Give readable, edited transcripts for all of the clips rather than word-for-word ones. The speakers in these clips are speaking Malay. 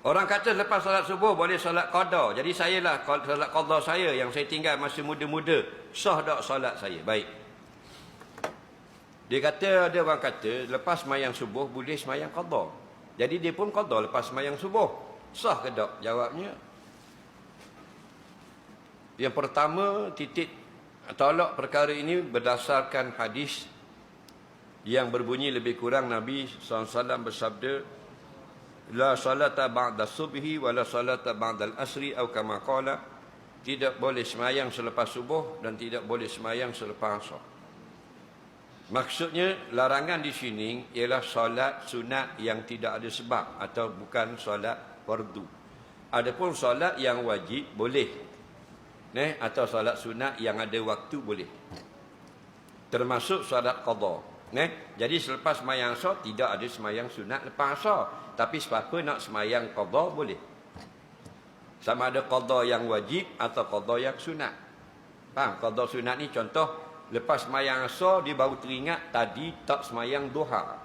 Orang kata lepas solat subuh boleh solat qada. Jadi sayalah solat qada saya yang saya tinggal masa muda-muda. Sah tak solat saya? Baik. Dia kata, ada orang kata lepas sembahyang subuh boleh sembahyang qada. Jadi dia pun qada lepas sembahyang subuh. Sah ke tak? Jawabnya, yang pertama, titik tolak perkara ini berdasarkan hadis yang berbunyi lebih kurang Nabi SAW bersabda, la salata ba'da subhi wa la salata ba'da al-asri atau kama qala, tidak boleh semayang selepas subuh dan tidak boleh semayang selepas asar. Maksudnya larangan di sini ialah solat sunat yang tidak ada sebab atau bukan solat fardu. Adapun solat yang wajib boleh, atau solat sunat yang ada waktu boleh, termasuk solat qada. Jadi selepas semayang asar tidak ada semayang sunat lepas asar, tapi siapa nak semayang qada boleh, sama ada qada yang wajib atau qada yang sunat. Faham? Qada sunat ni contoh, lepas semayang asar dia baru teringat tadi tak semayang duha,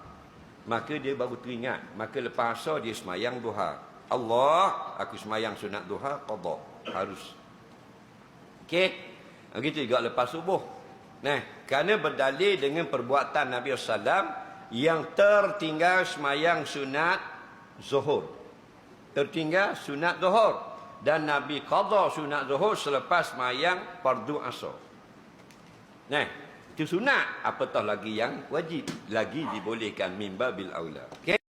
maka dia baru teringat, maka lepas asar dia semayang duha. Allah, aku semayang sunat duha, qada harus. Okey, begitu juga lepas subuh. Kerana berdalil dengan perbuatan Nabi SAW yang tertinggal semayang sunat zuhur. Tertinggal sunat zuhur. Dan Nabi qada sunat zuhur selepas semayang fardu asar. Itu sunat. Apatah lagi yang wajib. Lagi dibolehkan min babil aula. Okey.